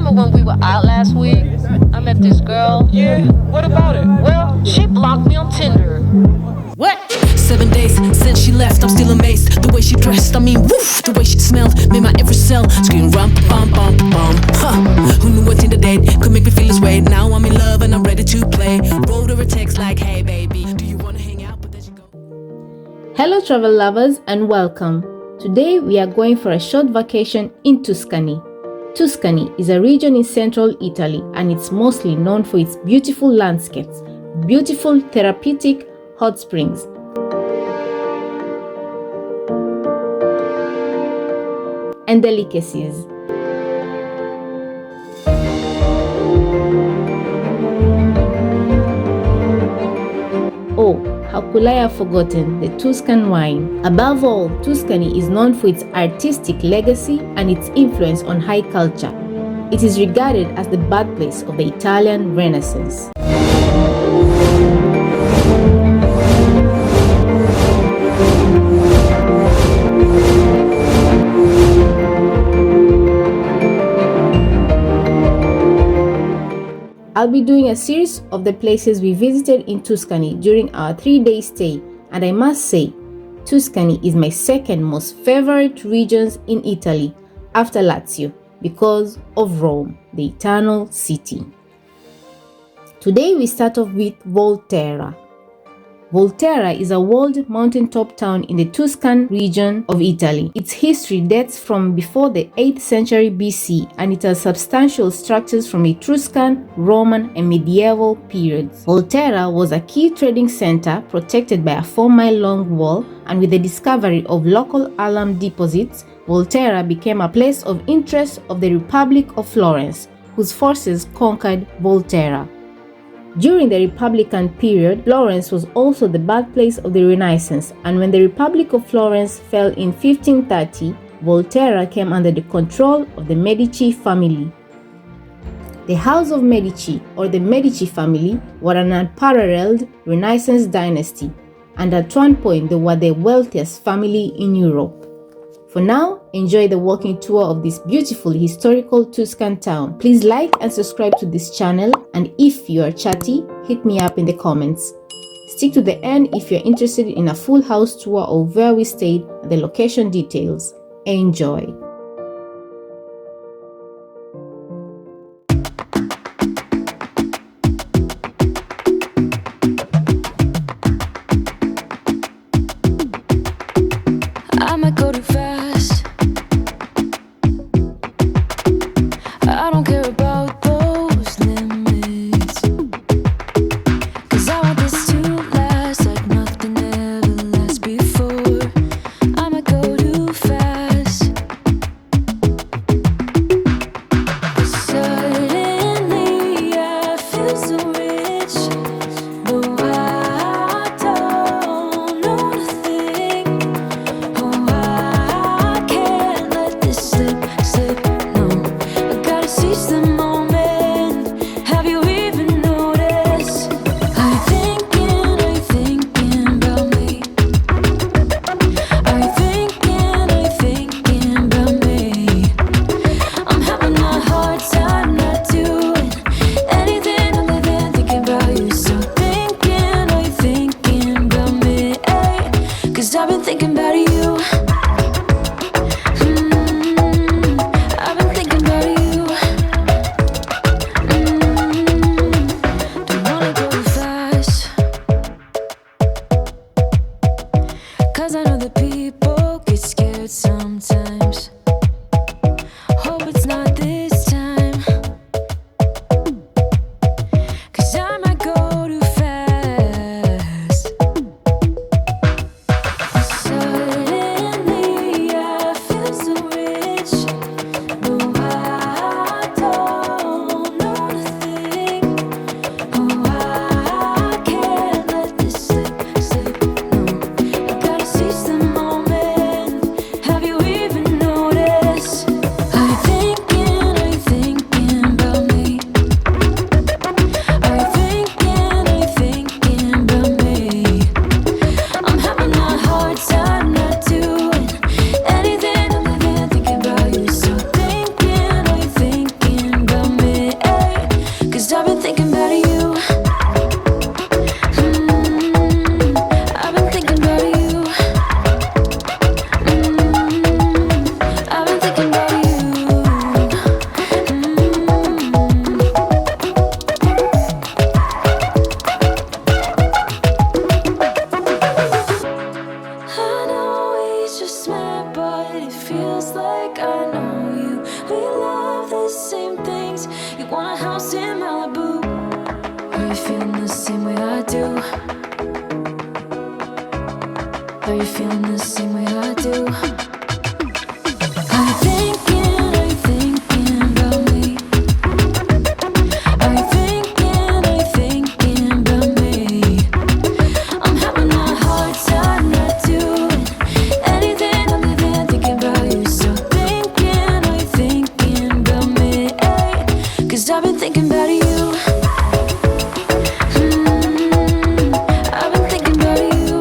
remember when we were out last week? I met this girl. Yeah, what about it? Well, she blocked me on Tinder. What? 7 days since she left, I'm still amazed. The way she dressed, I mean, woof. The way she smelled, made my every cell scream rum, bum, bum, bum. Huh. Who knew what Tinder date could make me feel this way? Now I'm in love and I'm ready to play. Wrote her a text like, hey baby, do you wanna hang out? But then she go. Hello travel lovers and welcome. Today we are going for a short vacation in Tuscany. Tuscany is a region in central Italy and it's mostly known for its beautiful landscapes, beautiful therapeutic hot springs, and delicacies. Oh, how could I have forgotten the Tuscan wine? Above all, Tuscany is known for its artistic legacy and its influence on high culture. It is regarded as the birthplace of the Italian Renaissance. I'll be doing a series of the places we visited in Tuscany during our 3-day stay, and I must say, Tuscany is my second most favorite region in Italy after Lazio because of Rome, the eternal city. Today we start off with Volterra. Volterra is a walled mountaintop town in the Tuscan region of Italy. Its history dates from before the 8th century BC and it has substantial structures from Etruscan, Roman and medieval periods. Volterra was a key trading center protected by a 4-mile-long wall, and with the discovery of local alum deposits, Volterra became a place of interest of the Republic of Florence, whose forces conquered Volterra. During the Republican period, Florence was also the birthplace of the Renaissance, and when the Republic of Florence fell in 1530, Volterra came under the control of the Medici family. The House of Medici, or the Medici family, were an unparalleled Renaissance dynasty, and at one point they were the wealthiest family in Europe. For now, enjoy the walking tour of this beautiful historical Tuscan town. Please like and subscribe to this channel, and if you are chatty, hit me up in the comments. Stick to the end if you're interested in a full house tour of where we stayed and the location details. Enjoy! I might go too fast. I don't care about those limits, 'cause I want this to last like nothing ever lasts before. I might go too fast. all the same things. You want a house in Malibu. Are you feeling the same way I do? Are you feeling the same way I do? Are you thinking about me? Are you thinking about me? I'm having a hard time not doing anything other than thinking about you. So are you thinking about me? Ay, 'cause I've been thinking about you. I've been thinking about you.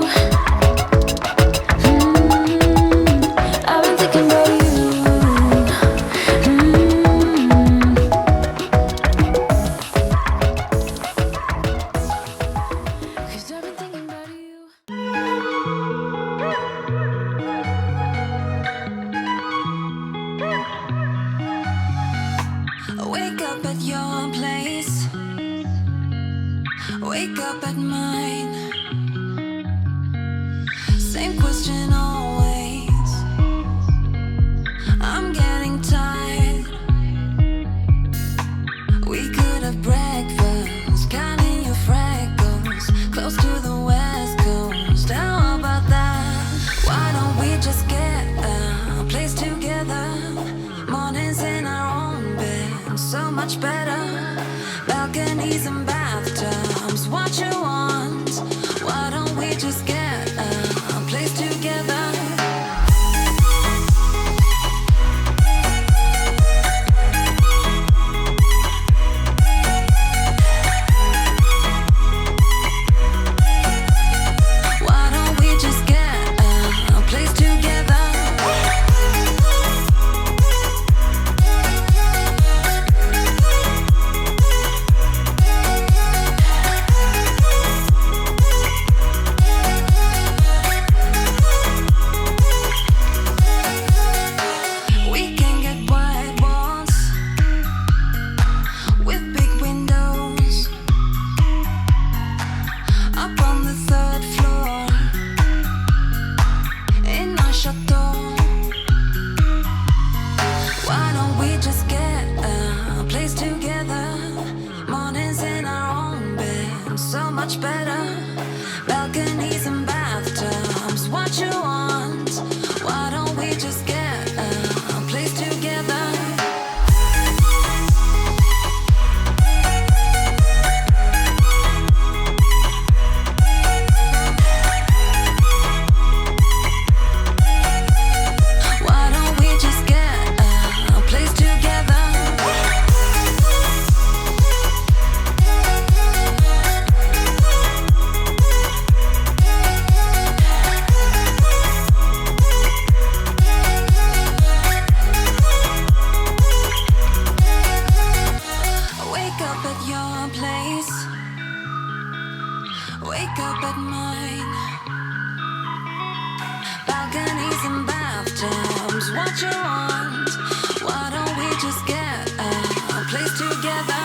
I've been thinking about you. Cause I've been thinking about you. Wake up at your place. Wake up at mine. Same question always. I'm getting tired. We could have breakfast, counting your freckles, close to the west coast. How about that? Why don't we just get a place together? Mornings in our own bed, so much better. Balconies and bathtubs, what you want? Why don't we just get a place together? Why don't we just get a place together? We can get white walls with big windows up on the third floor in our chateau. Why don't we just get a place together? Mornings in our own bed, so much better. Balconies and bathtubs, what you want? Why don't we just get a place together? Why don't we just get a place together? Wake up at your place. Wake up at mine. Balconies and bathtubs, what you want? Why don't we just get a place together?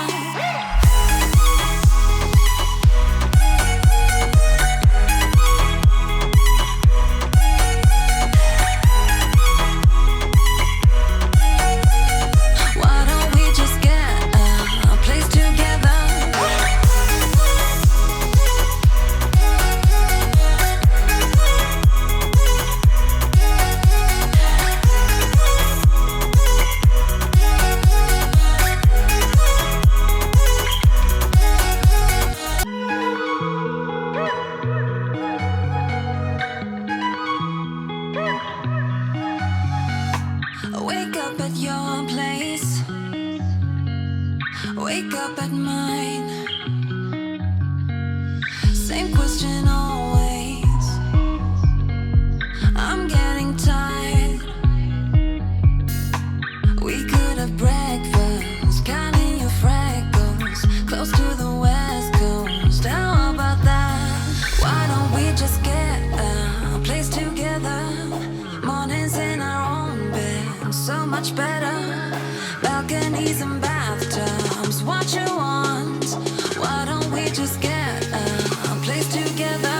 Why don't we just get a place together? Wake up at your place. Wake up at mine. Same question always. I'm getting tired. We could have breakfast, counting your freckles, close to the west coast. How about that? Why don't we just get a place together? Mornings in our own bed, so much better. Balconies and bathtubs, what you want? Why don't we just get a place together?